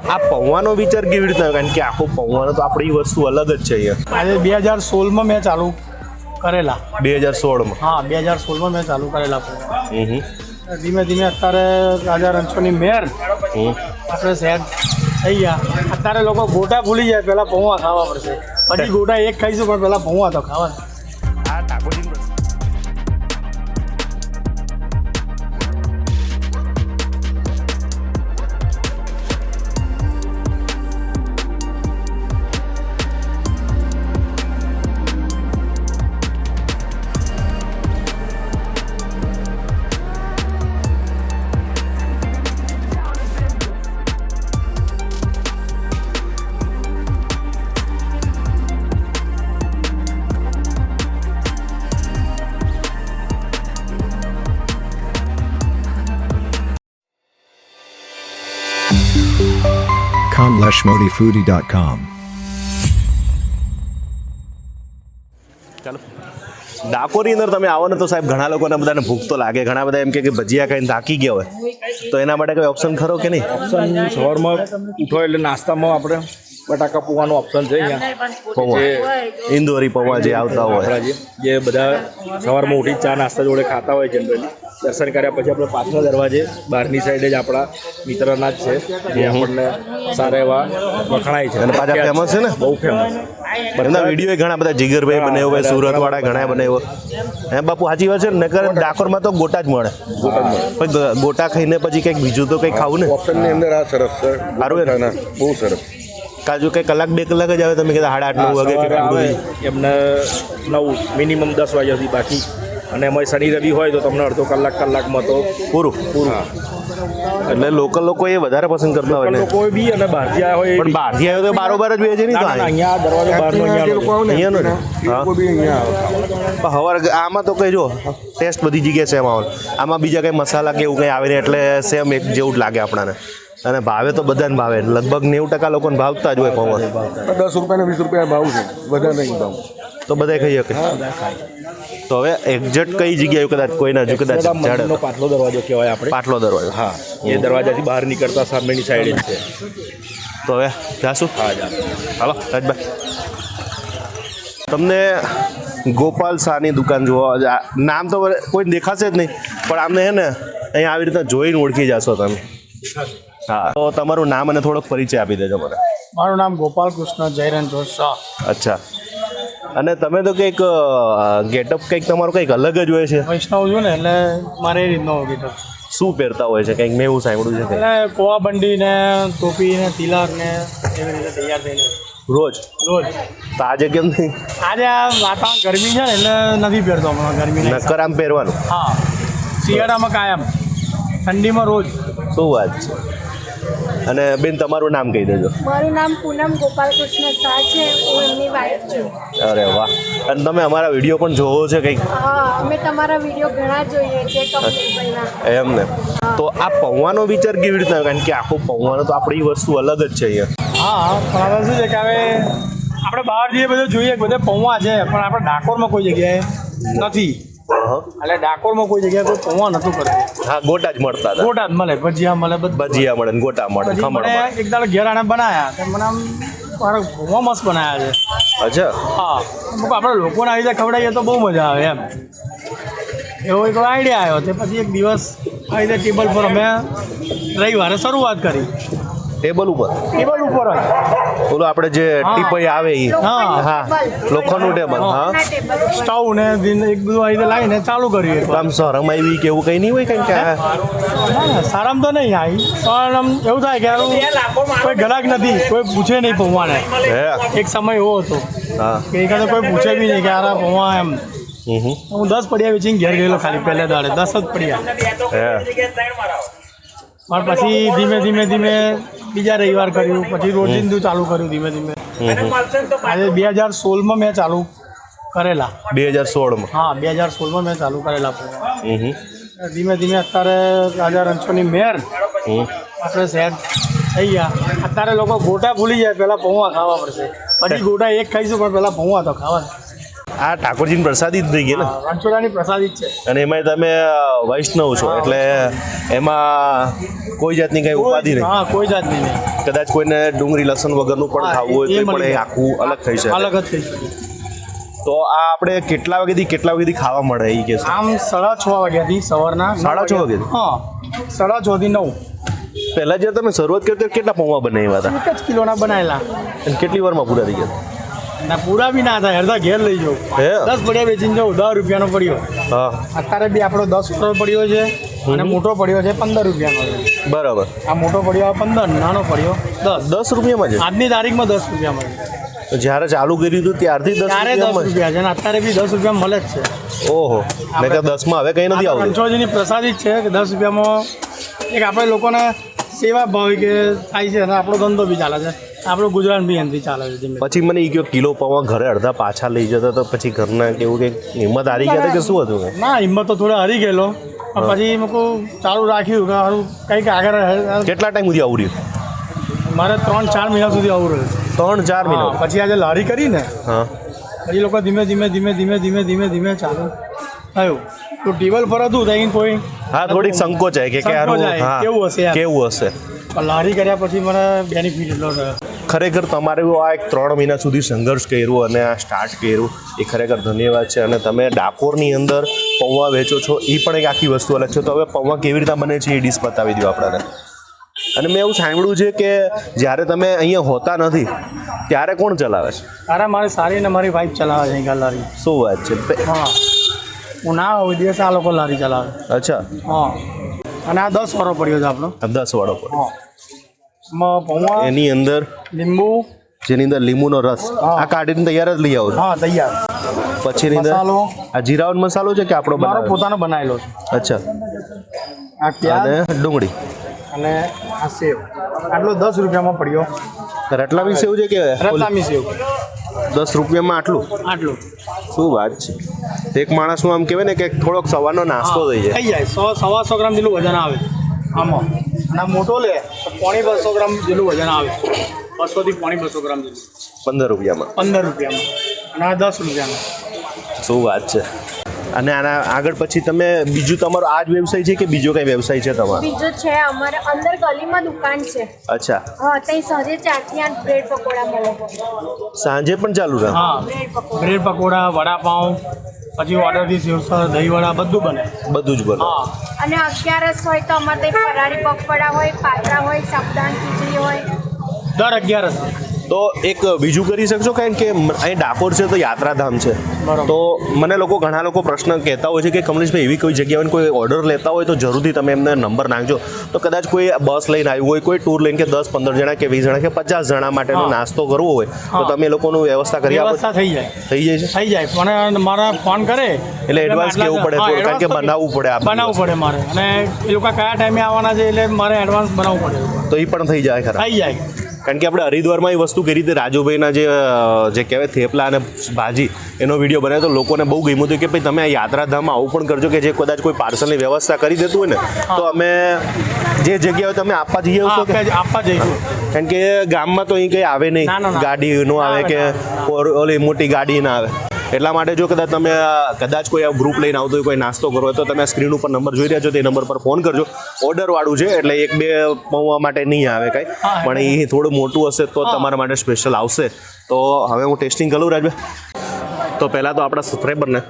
આ પૌવાનો વિચાર કેવી રીતે આવ્યો? કારણ કે આખો પૌવાનો તો આપણી વસ્તુ અલગ જ છે અહીંયા. આજે 2016માં મેં ચાલુ કરેલા. 2016માં? હા, 2016માં મેં ચાલુ કરેલા. ધીમે ધીમે અત્યારે રાજા રણછોડની મેર આપણે સેટ થઈ ગયા. અત્યારે લોકો ગોટા ભૂલી જાય, પહેલાં પૌવા ખાવા પડશે. પછી ગોટા એક ખાઈશું, પણ પહેલાં પૌવા તો ખાવા. આ ઠાકોરજી KhanLashmodiFoodie.com. ચાલો, ડાકોરની અંદર તમે આવો ને તો સાહેબ ઘણા લોકોને બધાને ભૂખ તો લાગે. ઘણા બધા એમ કે ભજીયા ખાઈને થાકી ગયા હોય, તો એના માટે કોઈ ઓપ્શન ખરો કે નહીં? ઓપ્શન સવારમાં ઉઠો એટલે નાસ્તામાં આપણે બટાકા પૌવાનો ઓપ્શન છે અહીંયા. પૌવા, ઇન્દોરી પૌવા જે આવતા હોય, આપણા જે બધા સવારમાં ઉઠી ચા નાસ્તા જોડે ખાતા હોય જનરલી. દર્શન કર્યા પછી આપણે પાછલા દરવાજે બહારની સાઈડે જ આપણા મિત્રના જ છે, જે આપણને સારા એવા વખણાય છે અને પાછા ફેમસ છે ને, બહુ ફેમસ. એમના વિડીયો ઘણા બધા જીગરભાઈ બનાવ્યો હોય, સુરતવાળા ઘણા બનાવ્યો. હે બાપુ, સાચી વાત છે ને? નકર ડાકોરમાં તો ગોટા જ મળે. પણ ગોટા ખાઈને પછી કંઈક બીજું તો કંઈક ખાવું ને. ઓપ્શનની અંદર આ સરસ છે, સારું ને? બહુ સરસ. કાજુ કંઈ કલાક 2 કલાક જ આવે. તમે કીધા 8:30 9 વાગે સવારે કે આવે એમને 9 મિનિમમ 10 વાગ્યા સુધી બાકી. અને એમાં શનિ રવિ હોય તો તમને અડધો કલાકમાં તો પૂરું. એટલે લોકલ લોકો એ વધારે પસંદ કરતા હોય ને. લોકો બી અને બહારથી આવ્યા હોય પણ બહારથી આવ્યો તો બારોબાર જ વેચે નહીં તો અહીંયા દરવાજો બહારનો અહીંયાનો ને. લોકો બી અહીંયા આવે. પણ હવાર આમાં તો કંઈ જો ટેસ્ટ બધી જગ્યાએ સેમ આવે. આમાં બીજા કંઈ મસાલા કે એવું કંઈ આવે ને એટલે સેમ એક જેવું જ લાગે આપણને. અને ભાવે તો બધાને ભાવે. લગભગ 90% લોકોને ભાવતા જ હોય પૌવા. 10 રૂપિયા ને 20 રૂપિયા ભાવ છે, બધા નહીં ભાવ. તો બધા ખાઈ શકે. તો હવે એક્ઝેક્ટ કઈ જગ્યાએ કદાચ કોઈના હજુ કદાચ મંદિરનો પાછલો દરવાજો કહેવાય આપણે. પાટલો દરવાજો. હા, એ દરવાજાથી બહાર નીકળતા સામેની સાઈડે જ છે. તો હવે જાશું. હા, જા. હાલો રાજભાઈ, તમને ગોપાલ શાહની દુકાન જોવા નામ તો કોઈ દેખાશે જ નહીં, પણ આમને હે ને અહીંયા આવી રીતે જોઈને ઓળખી જશો તમે. હા, તો તમારું નામ અને થોડોક પરિચય આપી દેજો મને. મારું નામ ગોપાલ કૃષ્ણ જયરણછોડ શાહ. અચ્છા, અને તમે તો કંઈક ગેટઅપ કંઈક તમારું કંઈક અલગ જ હોય છે. વૈષ્ણવ છું ને, એટલે મારે એ રીતનો ગીટર. શું પહેરતા હોય છે કંઈક? મેં એવું સાંભળ્યું છે. એટલે કોવા બંડી ને ટોપી ને તિલક ને એવી રીતે તૈયાર થઈને રોજ રોજ. તો આજે કેમ નહીં? આજે આ વાતાવરણ ગરમી છે ને, એટલે નથી પહેરતો હમણાં ગરમી. નક્કર આમ પહેરવાનું? હા, શિયાળામાં કાયમ, ઠંડીમાં રોજ. શું વાત છે. અને બેન, તમારું નામ કહી દેજો. મારું નામ પૂનમ ગોપાલકૃષ્ણ શાહ છે, હું એમની વાઇફ છું. અરે વાહ. અને તમે અમારા વિડીયો પણ જોવો છે કંઈક? હા, અમે તમારા વિડીયો ઘણા જોઈએ છે કપિલભાઈના. એમ ને? તો આ પૌવાનો વિચાર કેવી રીતે આવ્યો? કારણ કે આખો પૌવાનો તો આપણી વસ્તુ અલગ જ છે અહીંયા. હા, પણ હવે શું છે કે હવે આપણે બહાર જઈએ બધું જોઈએ, બધે પૌવા છે, પણ આપણે ડાકોરમાં કોઈ જગ્યાએ નથી. એટલે ડાકોરમાં કોઈ જગ્યાએ કોઈ પૌવા નતું કરતું. હા, ગોટા જ મળતા હતા. ગોટા જ મળે, ભજીયા મળે, બધું. ભજીયા મળે ને ગોટા મળે, પછી ખમણ મને મળે. એક દાડો ઘેર આને બનાવ્યા, તો મને આમ મારા પૌવા મસ્ત બનાવ્યા છે. અચ્છા. હા, આપણે લોકોને આવી રીતે ખવડાવીએ તો બહુ મજા આવે એમ. એવો એક આઈડિયા આવ્યો. તે પછી એક દિવસ આવી રીતે ટેબલ પર અમે રવિવારે શરૂઆત કરી. ટેબલ ઉપર? ટેબલ ઉપર જ. ઓલું આપણે જે ટીપઈ આવે એ? હા. હા, લોખંડનું ટેબલ. હા, સ્ટવ ને એક બધું આવી રીતે લાવીને ચાલુ કર્યું. તો આમ શરમ આવી કે એવું કંઈ નહીં હોય? કારણ કે સારામાં તો નહીં આવી, પણ આમ એવું થાય કે હારું કોઈ ગ્રાહક નથી, કોઈ પૂછે નહીં પૌવાને. હે? એક સમય એવો હતો હા. કે એકાદો કોઈ પૂછે બી નહીં કે આ પૌવા એમ. હું 10 પડિયા વેચીને ઘેર ગયેલો, ખાલી પહેલે દાડે 10 જ પડિયા. હે? પણ પછી ધીમે ધીમે બીજા રવિવાર કર્યું, પછી રોજિંદુ ચાલુ કર્યું ધીમે ધીમે. આજે 2016માં મેં ચાલુ કરેલા. 2016માં? હા, 2016માં મેં ચાલુ કરેલા. ધીમે ધીમે અત્યારે રાજા રણછોડની મેર આપણે સેટ થઈ ગયા. અત્યારે લોકો ગોટા ભૂલી જાય, પહેલાં પૌવા ખાવા પડશે. પછી ગોટા એક ખાઈશું, પણ પહેલાં પૌવા તો ખાવા. આ ઠાકોરજીની પ્રસાદી જ થઈ ગઈ ને? રણછોડાની પ્રસાદી જ છે. અને એમાં તમે વૈષ્ણવ છો એટલે એમાં કોઈ જાતની કઈ ઉપાધિ નહીં. હા, કોઈ જાતની નહીં. કદાચ કોઈને ડુંગળી લસણ વગરનું પણ હા, ખાવું હોય એ તો પણ મળી એ જાય. આખું અલગ થઈ શકે. અલગ જ થઈ શકે. તો આ આપણે કેટલા વાગ્યાથી ખાવા મળે એ કે છે? આમ 6:30 વાગ્યાથી સવારના 6:30 વાગ્યાથી? હા 6:30 થી 9. પહેલા જ્યારે તમે શરૂઆત કરી ત્યારે કેટલા પૌવા બનાવ્યા હતા એક જ કિલોના બનાવેલા અને કેટલી વારમાં પૂરા થઈ ગયા? ના પૂરા બી ના થાય, અડધા ઘેર લઈ જાઉં. હે? 10 પડ્યા વેચીને જાઉં, 10 રૂપિયાનો પડ્યો. હા, અત્યારે બી આપણો 10 રૂપિયાનો પડ્યો છે અને મોટો પડ્યો છે 15 રૂપિયાનો છે. બરાબર. આ મોટો પડ્યો 15, નાનો પડ્યો 10. 10 રૂપિયામાં છે? આજની તારીખમાં 10 રૂપિયામાં છે. તો જ્યારે ચાલુ કર્યું હતું ત્યારથી 10 ત્યારે 10 રૂપિયામાં જ? રૂપિયા છે અને અત્યારે બી 10 રૂપિયા મળે જ છે. ઓહો, ને કે 10માં હવે કંઈ નથી આવતું. રણછોડજીની પ્રસાદી જ છે કે 10 રૂપિયામાં એક આપણે લોકોને સેવા ભાવ કે થાય છે અને આપણો ધંધો બી ચાલે છે, આપણું ગુજરાત બી એનાથી ચાલે છે. ધીમે પછી મને એ કહ્યો કિલો પૌવા ઘરે અડધા પાછા લઈ જતા તો પછી ઘરના કેવું કે હિંમત હારી ગયા હતા કે શું હતું? ના હિંમત તો થોડા હરી ગયેલો પણ પછી મેં કહું ચાલુ રાખ્યું કે સારું કંઈક આગળ કેટલા ટાઈમ સુધી આવું રહ્યું? મારે 3-4 મહિના સુધી આવું રહ્યું. 3-4 હા, મહિના? પછી આજે લારી કરી ને હા. પછી લોકો ધીમે ધીમે ચાલુ થયું. તો ટેબલ પર હતું ત્યાં કોઈ હા, થોડીક સંકોચ આવે કે હારું, સંકોચ આવે, હા, કેવું હશે યાર. કેવું હશે. પણ લારી કર્યા પછી મને બેનિફિટ એટલો થયો. ખરેખર તમારે આ એક 3 મહિના સુધી સંઘર્ષ કર્યું અને આ સ્ટાર્ટ કર્યું એ ખરેખર ધન્યવાદ છે. અને તમે ડાકોરની અંદર પૌવા વેચો છો એ પણ એક આખી વસ્તુ અલગ છે. તો હવે પૌવા કેવી રીતે બને છે એ ડીશ બતાવી દો આપણને. અને મેં એવું સાંભળ્યું છે કે જ્યારે તમે અહીંયા હોતા નથી ત્યારે કોણ ચલાવે છે? તારા મારી સારી ને મારી વાઈફ ચલાવે છે અહીં લારી. શું વાત છે? હા, હું ના હોય દિવસ આ લોકો લારી ચલાવે. અચ્છા, હા, અને આ 10 વાળો પડ્યો છે આપણો. 10 વાળો પર હા, એમાં પૌવા, એની અંદર લીંબુ, જેની અંદર લીંબુનો રસ હા. આ કાઢીને તૈયાર જ લઈ આવો છો? હા તૈયાર. પછી એની અંદર મસાલો આ જીરાવાનો મસાલો છે કે આપણો મારો બનાવેલો? પોતાનો બનાવેલો છે. અચ્છા, આ પ્યાજ અને ડુંગળી. અને આ સેવ આટલો 10 રૂપિયામાં પડ્યો. રતલામી સેવ છે કે રતલામી સેવ 10 રૂપિયામાં આટલું? આટલું શું વાત છે! એક માણસનું આમ કહેવાય ને કે થોડોક સવારનો નાસ્તો થઈ જાય. થઈ જાય. 100-125 ગ્રામ જેટલું વજન આવે આમાં. અને આ મોટો લે તો 250 ગ્રામ જેટલું વજન આવે. 200 થી 250 ગ્રામ જેટલું 15 રૂપિયામાં? 15 રૂપિયામાં. અને આ 10 રૂપિયામાં. શું વાત છે! અને આના આગળ પછી તમે બીજું તમારો આ જ વ્યવસાય છે કે બીજો કઈ વ્યવસાય છે તમારો? બીજો છે અમારે અંદર ગલીમાં દુકાન છે. અચ્છા, હા, ત્યાં સાંજે 4 થી 8 બ્રેડ પકોડા મળે. સાંજે પણ ચાલુ રહે? હા, બ્રેડ પકોડા. બ્રેડ પકોડા, વડાપાઉં, પછી ઓર્ડરથી સેવસર, દહીંવડા બધું બને. બધું જ બને? હા, અને 11 હોય તો અમારે ત્યાં ફરાળી પકોડા હોય, પાતરા હોય, સાબુદાણા ખીચડી હોય. દર 11 તો એક બીજું કરી શકશો? કારણ કે અહીં ડાકોર છે તો યાત્રાધામ છે. બરાબર. તો મને ઘણા લોકો પ્રશ્ન કહેતા હોય છે કે કમલેશભાઈ એવી કોઈ જગ્યાએ કોઈ ઓર્ડર લેતા હોય તો જરૂરથી તમે એમને નંબર નાખજો. તો કદાચ કોઈ બસ લઈને આવ્યું હોય, કોઈ ટૂર લઈને કે 10-15 જણા કે 20 જણા કે 50 જણા માટેનો હા. નાસ્તો કરવો હોય તો હા. તમે લોકોનું વ્યવસ્થા કરી આપો? વ્યવસ્થા થઈ જાય. થઈ જાય છે? થઈ જાય. મને મારા ફોન કરે એટલે એડવાન્સ કેવું પડે હા, થોડું, કારણ કે advance બનાવવું પડે આપણે. બનાવવું પડે મારે. અને એ લોકો કયા ટાઈમે આવવાના છે એટલે મારે એડવાન્સ બનાવવું પડે. તો એ પણ થઈ જાય ખરા? થઈ જાય. કારણ કે આપણે હરિદ્વારમાં એ વસ્તુ કરી હતી રાજુભાઈના જે કહેવાય થેપલા અને ભાજી એનો વિડીયો બનાવ્યો તો લોકોને બહુ ગમ્યું હતું કે ભાઈ તમે આ યાત્રાધામમાં આવું પણ કરજો કે જે કદાચ કોઈ પાર્સલની વ્યવસ્થા કરી દેતું હોય ને તો અમે જે જગ્યાએ તમે આપવા જઈએ છો કે આપવા જઈશું. કારણ કે ગામમાં તો અહીં કંઈ આવે ના, ના, નહીં, ના. ગાડી ન આવે કે ઓલી મોટી ગાડી ના આવે. એટલા માટે જો કદાચ તમે કદાચ કોઈ ગ્રુપ લઈને આવતો હોય, કોઈ નાસ્તો કરો હોય તો તમે સ્ક્રીન ઉપર નંબર જોઈ રહ્યા છો તે નંબર પર ફોન કરજો. ઓર્ડરવાળું છે એટલે 1-2 પૌવા માટે નહીં આવે કાંઈ, પણ એ થોડું મોટું હશે તો તમારા માટે સ્પેશિયલ આવશે. તો હવે હું ટેસ્ટિંગ કરું રાજભાઈ. તો પહેલાં તો આપણા સબસ્ક્રાઈબરને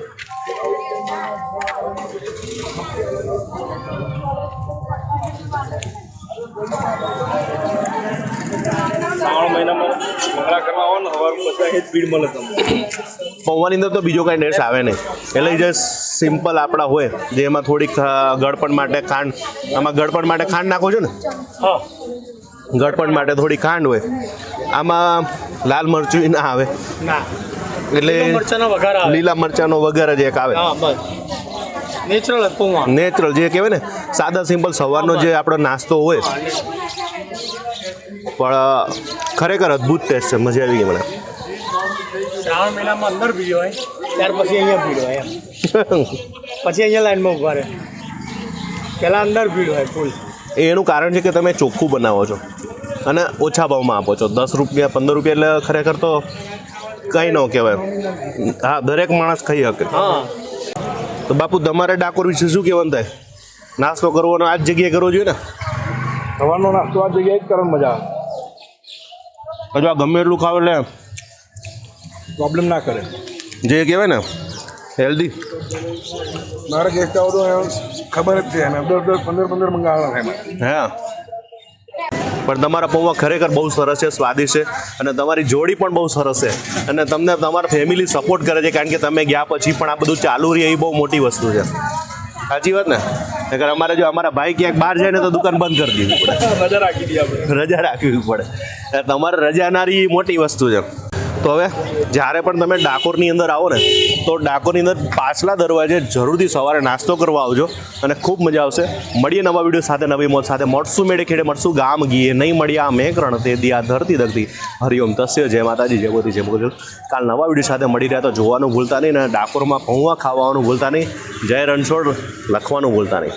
શ્રાવણ મહિનામાં મંગળા કરવા આવો ને સવારમાં પછી અહીં જ ભીડ મળે તમને. પૌવાની અંદર તો બીજો કાંઈ ટેસ્ટ આવે નહીં. એટલે જે સિમ્પલ આપણા હોય જે એમાં થોડીક ગળપણ માટે ખાંડ, આમાં ગળપણ માટે ખાંડ નાખો છો ને? હા, ગળપણ માટે થોડી ખાંડ હોય. આમાં લાલ મરચું ના આવે ના એટલે લીલા મરચાંનો વઘાર આવે. લીલા મરચાંનો વઘાર જ એક આવે. હા, બસ નેચરલ પૌવા. નેચરલ જે કહેવાય ને સાદા સિમ્પલ સવારનો જે આપણો નાસ્તો હોય. પણ ખરેખર અદ્ભુત ટેસ્ટ છે, મજા આવી ગઈ મને. શ્રાવણ મહિનામાં અંદર ભીડ હોય ત્યાર પછી અહીંયા ભીડ હોય એમ. પછી અહીંયા લાઈનમાં ઊભા રહે. પહેલાં અંદર ભીડ હોય ફૂલ. એનું કારણ છે કે તમે ચોખ્ખું બનાવો છો અને ઓછા ભાવમાં આપો છો. 10 રૂપિયા 15 રૂપિયા એટલે ખરેખર તો કંઈ ન કહેવાય. હા, દરેક માણસ ખાઈ શકે. હા, તો બાપુ તમારે ડાકોર વિશે શું કહેવાનું થાય? નાસ્તો કરવાનો આ જ જગ્યાએ કરવો જોઈએ ને? સવારનો નાસ્તો આ જગ્યાએ જ કરવાની મજા આવે. હજુ આ ગમે એટલું ખાવ એટલે પ્રોબ્લેમ ના કરે. જે કહેવાય ને હેલ્ધી. મારા ગેસ્ટ આવો તો ખબર જ છે અને 10-15 મંગાવવાના થાય મારે. હા પણ તમારા પૌવા ખરેખર બહુ સરસ છે, સ્વાદિષ્ટ છે અને તમારી જોડી પણ બહુ સરસ છે અને તમને તમારા ફેમિલી સપોર્ટ કરે છે કારણ કે તમે ગયા પછી પણ આ બધું ચાલુ રહે એ બહુ મોટી વસ્તુ છે. સાચી વાત ને? નકર અમારે જો અમારા ભાઈ ક્યાંક બહાર જાય ને તો દુકાન બંધ કરી દેવી પડે, રજા રાખી દઈએ આપણે. રજા રાખવી પડે. તમારે રજા નારી મોટી વસ્તુ છે. તો હવે જ્યારે પણ તમે ડાકોરની અંદર આવો ને તો ડાકોરની અંદર પાછલા દરવાજે જરૂરથી સવારે નાસ્તો કરવા આવજો અને ખૂબ મજા આવશે. મળીએ નવા વિડીયો સાથે, નવી મોજ સાથે. મળશું મેળે ખેડે, મળશું ગામ ગીએ, નહીં મળ્યા મેઘરણ તે દિયા ધરતી દગતી. હરિઓમ તસ્ય, જય માતાજી, જય મોતી, જય મોગલ. કાલ નવા વિડીયો સાથે મળી રહ્યા તો જોવાનું ભૂલતા નહીં ને ડાકોરમાં પૌવા ખાવાનું ભૂલતા નહીં. જય રણછોડ લખવાનું ભૂલતા નહીં.